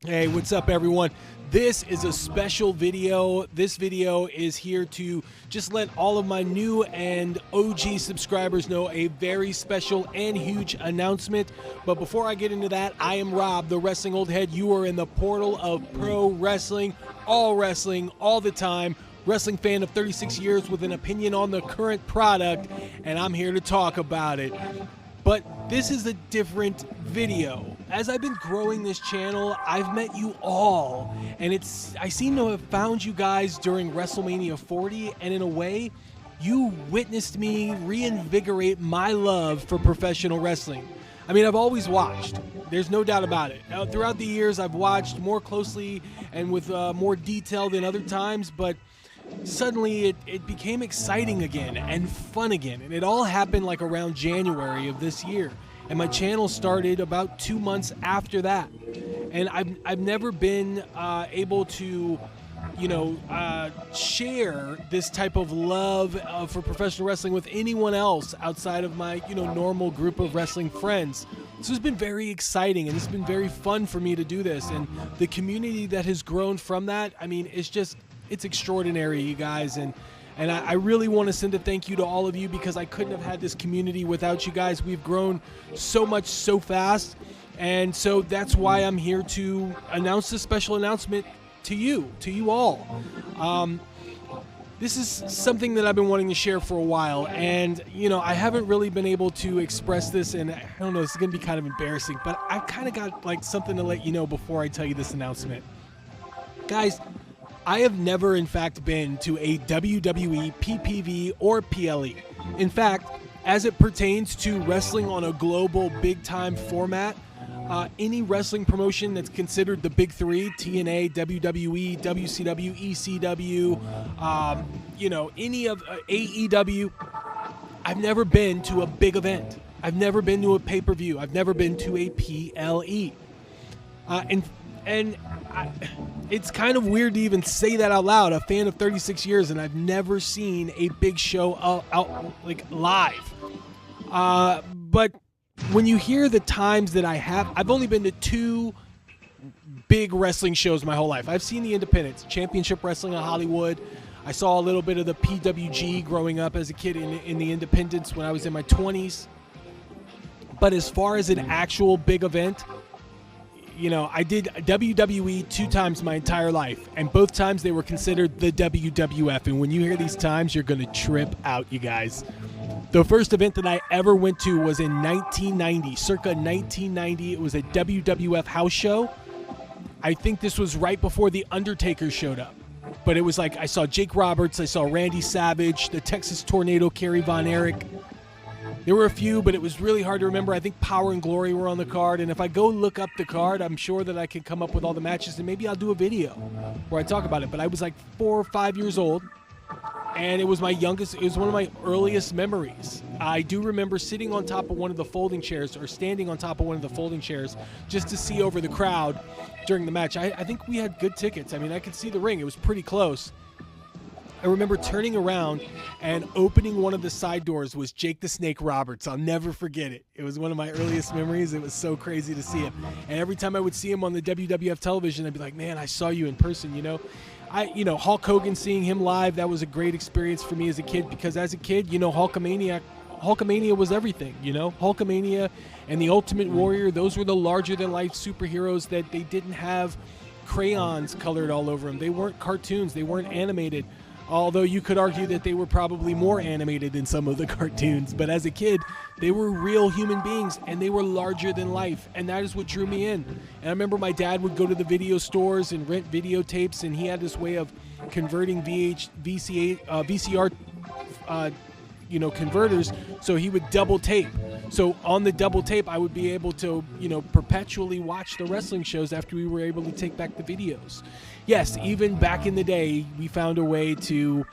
Hey, what's up, everyone? This is a special video. This video is here to just let all of my new and OG subscribers know a very special and huge announcement. But before I get into that, I am Rob, the Wrestling Old Head. You are in the portal of pro wrestling, all the time. Wrestling fan of 36 years with an opinion on the current product, and I'm here to talk about it. But this is a different video. As I've been growing this channel, I've met you all, and I seem to have found you guys during WrestleMania 40, and in a way, you witnessed me reinvigorate my love for professional wrestling. I mean, I've always watched. There's no doubt about it. Throughout the years, I've watched more closely and with more detail than other times, but suddenly it became exciting again and fun again, and it all happened like around January of this year, and my channel started about 2 months after that. And I've never been able to share this type of love for professional wrestling with anyone else outside of my normal group of wrestling friends. So it's been very exciting, and it's been very fun for me to do this, and the community that has grown from that, I mean, it's extraordinary, you guys, and I really want to send a thank you to all of you, because I couldn't have had this community without you guys. We've grown so much so fast, and so that's why I'm here to announce this special announcement to you all. This is something that I've been wanting to share for a while, and I haven't really been able to express this, and I don't know, this is going to be kind of embarrassing, but I've kind of got like something to let you know before I tell you this announcement. Guys, I have never, in fact, been to a WWE, PPV, or PLE. In fact, as it pertains to wrestling on a global big-time format, any wrestling promotion that's considered the big three, TNA, WWE, WCW, ECW, any of AEW, I've never been to a big event. I've never been to a pay-per-view. I've never been to a PLE. It's kind of weird to even say that out loud, a fan of 36 years, and I've never seen a big show out like live. But when you hear the times that I've only been to 2 big wrestling shows my whole life. I've seen the independents, Championship Wrestling in Hollywood. I saw a little bit of the PWG growing up as a kid in the independents when I was in my 20s. But as far as an actual big event, I did WWE 2 times my entire life, and both times they were considered the WWF. And when you hear these times, you're going to trip out, you guys. The first event that I ever went to was in 1990, circa 1990. It was a WWF house show. I think this was right before The Undertaker showed up. But it was like I saw Jake Roberts, I saw Randy Savage, the Texas Tornado, Kerry Von Erich. There were a few, but it was really hard to remember. I think Power and Glory were on the card, and if I go look up the card, I'm sure that I can come up with all the matches, and maybe I'll do a video where I talk about it. But I was like 4 or 5 years old, and it was one of my earliest memories. I do remember sitting on top of one of the folding chairs, or standing on top of one of the folding chairs, just to see over the crowd during the match. I think we had good tickets. I mean, I could see the ring. It was pretty close. I remember turning around and opening one of the side doors was Jake the Snake Roberts. I'll never forget it. It was one of my earliest memories. It was so crazy to see him. And every time I would see him on the WWF television, I'd be like, man, I saw you in person, Hulk Hogan, seeing him live, that was a great experience for me as a kid, because as a kid, Hulkamania was everything, Hulkamania and the Ultimate Warrior, those were the larger-than-life superheroes that they didn't have crayons colored all over them. They weren't cartoons. They weren't animated. Although you could argue that they were probably more animated than some of the cartoons. But as a kid, they were real human beings, and they were larger than life, and that is what drew me in. And I remember my dad would go to the video stores and rent videotapes, and he had this way of converting VCR converters, so he would double tape. So on the double tape, I would be able to, perpetually watch the wrestling shows after we were able to take back the videos. Yes, even back in the day, we found a way to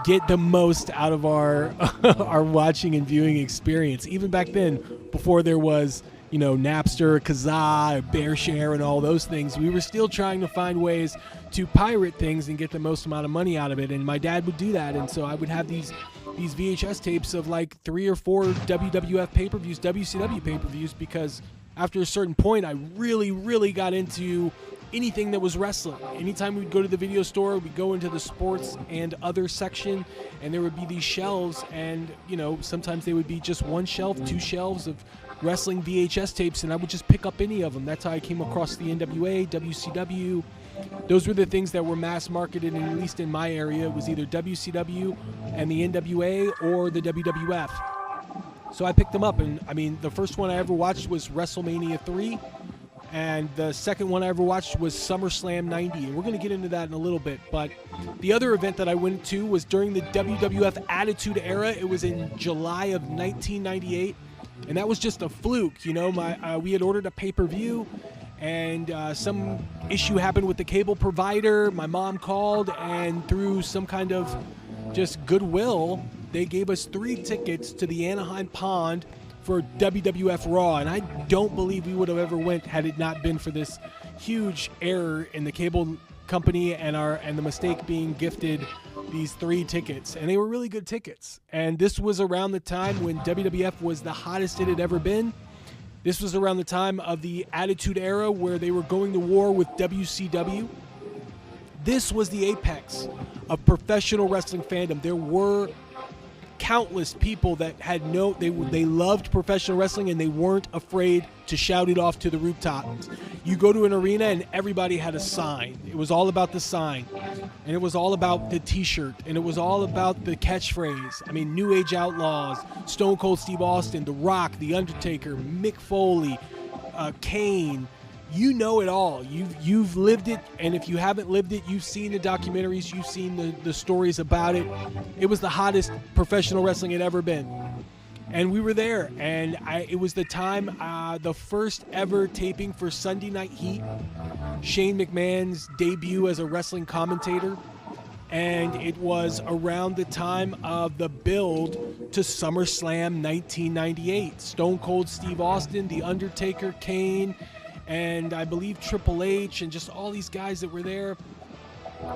get the most out of our our watching and viewing experience. Even back then, before there was, Napster, Kazaa, BearShare, and all those things, we were still trying to find ways to pirate things and get the most amount of money out of it. And my dad would do that, and so I would have these VHS tapes of like 3 or 4 WWF pay-per-views, WCW pay-per-views, because after a certain point, I really got into anything that was wrestling. Anytime we'd go to the video store, we'd go into the sports and other section, and there would be these shelves, and sometimes they would be just one shelf, two shelves of wrestling VHS tapes, and I would just pick up any of them. That's how I came across the NWA, WCW. Those were the things that were mass marketed, and at least in my area, it was either WCW and the NWA or the WWF. So I picked them up, and the first one I ever watched was WrestleMania 3, and the second one I ever watched was SummerSlam 90, and we're going to get into that in a little bit. But the other event that I went to was during the WWF Attitude Era. It was in July of 1998, and that was just a fluke. We had ordered a pay-per-view, and some issue happened with the cable provider. My mom called, and through some kind of just goodwill, they gave us 3 tickets to the Anaheim Pond for WWF Raw, and I don't believe we would have ever went had it not been for this huge error in the cable company and the mistake being gifted these 3 tickets. And they were really good tickets. And this was around the time when WWF was the hottest it had ever been. This was around the time of the Attitude Era where they were going to war with WCW. This was the apex of professional wrestling fandom. There were countless people that had they loved professional wrestling, and they weren't afraid to shout it off to the rooftops. You go to an arena and everybody had a sign. It was all about the sign, and it was all about the t-shirt, and it was all about the catchphrase. New Age Outlaws, Stone Cold Steve Austin, The Rock, The Undertaker, Mick Foley, Kane. You know it all. You've lived it, and if you haven't lived it, you've seen the documentaries, you've seen the stories about it. It was the hottest professional wrestling had ever been. And we were there, and it was the time, the first ever taping for Sunday Night Heat, Shane McMahon's debut as a wrestling commentator. And it was around the time of the build to SummerSlam 1998. Stone Cold Steve Austin, The Undertaker, Kane, and I believe Triple H, and just all these guys that were there.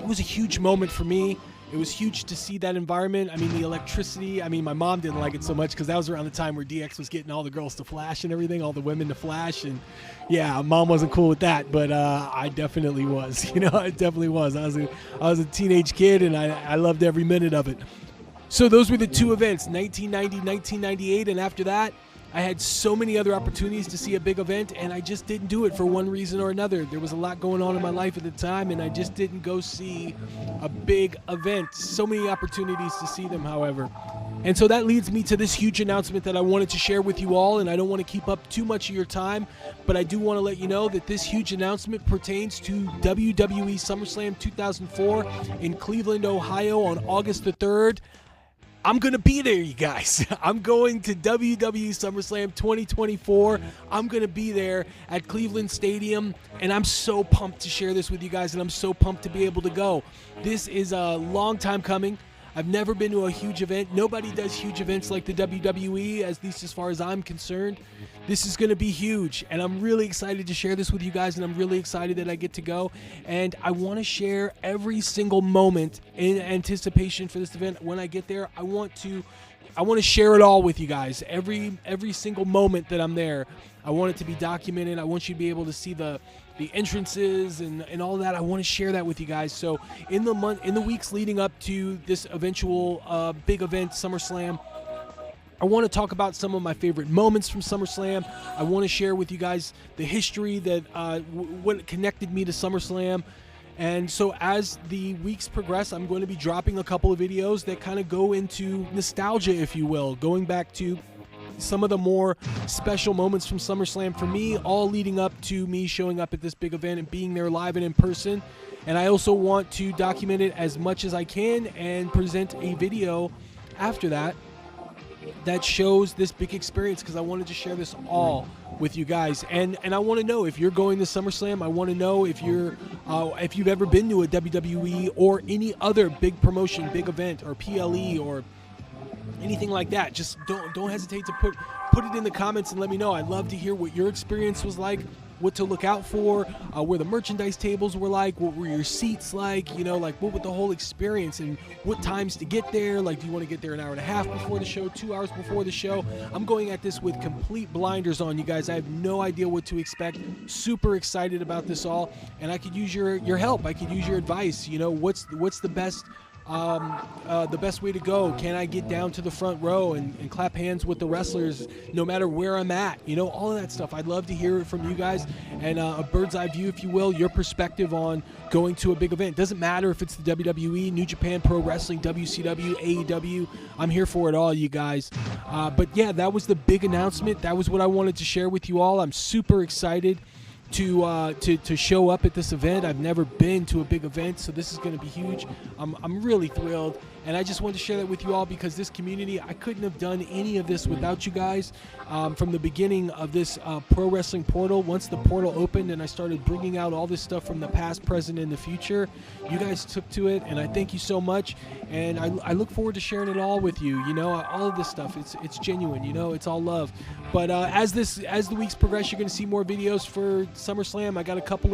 It was a huge moment for me. It was huge to see that environment. The electricity. My mom didn't like it so much because that was around the time where DX was getting all the girls to flash and everything, all the women to flash. And yeah, mom wasn't cool with that, but I definitely was. I definitely was. I was a teenage kid, and I loved every minute of it. So those were the 2 events, 1990, 1998, and after that, I had so many other opportunities to see a big event, and I just didn't do it for one reason or another. There was a lot going on in my life at the time, and I just didn't go see a big event. So many opportunities to see them, however. And so that leads me to this huge announcement that I wanted to share with you all, and I don't want to keep up too much of your time, but I do want to let you know that this huge announcement pertains to WWE SummerSlam 2004 in Cleveland, Ohio on August the 3rd. I'm going to be there, you guys. I'm going to WWE SummerSlam 2024. I'm going to be there at Cleveland Stadium, and I'm so pumped to share this with you guys, and I'm so pumped to be able to go. This is a long time coming. I've never been to a huge event. Nobody does huge events like the WWE, at least as far as I'm concerned. This is going to be huge, and I'm really excited to share this with you guys, and I'm really excited that I get to go. And I want to share every single moment in anticipation for this event. When I get there, I want to share it all with you guys. Every single moment that I'm there, I want it to be documented. I want you to be able to see the entrances and all that. I want to share that with you guys. So in the weeks leading up to this eventual big event, SummerSlam, I want to talk about some of my favorite moments from SummerSlam. I want to share with you guys the history that what connected me to SummerSlam. And so as the weeks progress, I'm going to be dropping a couple of videos that kind of go into nostalgia, if you will, going back to some of the more special moments from SummerSlam for me, all leading up to me showing up at this big event and being there live and in person. And I also want to document it as much as I can and present a video after that shows this big experience, because I wanted to share this all with you guys. And I want to know if you're going to SummerSlam. I want to know if you've ever been to a WWE or any other big promotion, big event, or PLE or anything like that. Just don't hesitate to put it in the comments and let me know. I'd love to hear what your experience was like what to look out for, where the merchandise tables were like, what were your seats like, like what would the whole experience and what times to get there. Like, do you want to get there an hour and a half before the show, 2 hours before the show? I'm going at this with complete blinders on, you guys. I have no idea what to expect. Super excited about this all, and I could use your help. I could use your advice. What's the best way to go? Can I get down to the front row and clap hands with the wrestlers no matter where I'm at? All of that stuff. I'd love to hear it from you guys, and a bird's eye view, if you will, your perspective on going to a big event. Doesn't matter if it's the WWE, New Japan Pro Wrestling, WCW, AEW. I'm here for it all, you guys. But yeah, that was the big announcement. That was what I wanted to share with you all. I'm super excited to show up at this event. I've never been to a big event, so this is going to be huge. I'm really thrilled, and I just wanted to share that with you all because this community, I couldn't have done any of this without you guys. From the beginning of this pro wrestling portal, once the portal opened and I started bringing out all this stuff from the past, present, and the future, you guys took to it, and I thank you so much. And I look forward to sharing it all with you. All of this stuff, it's genuine. It's all love. But as the weeks progress, you're going to see more videos for SummerSlam. I got a couple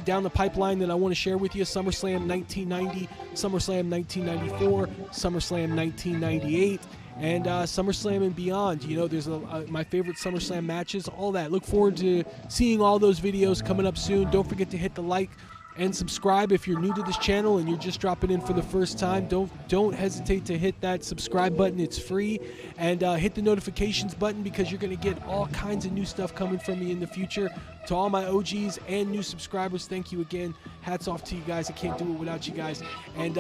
down the pipeline that I want to share with you. SummerSlam 1990, SummerSlam 1994, SummerSlam 1998, and SummerSlam and beyond. There's my favorite SummerSlam matches, all that. Look forward to seeing all those videos coming up soon. Don't forget to hit the like and subscribe if you're new to this channel and you're just dropping in for the first time. Don't hesitate to hit that subscribe button. It's free. And hit the notifications button because you're going to get all kinds of new stuff coming from me in the future. To all my OGs and new subscribers, thank you again. Hats off to you guys. I can't do it without you guys. And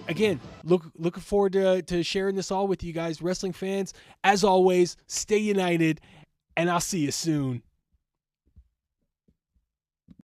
again, looking forward to sharing this all with you guys. Wrestling fans, as always, stay united, and I'll see you soon.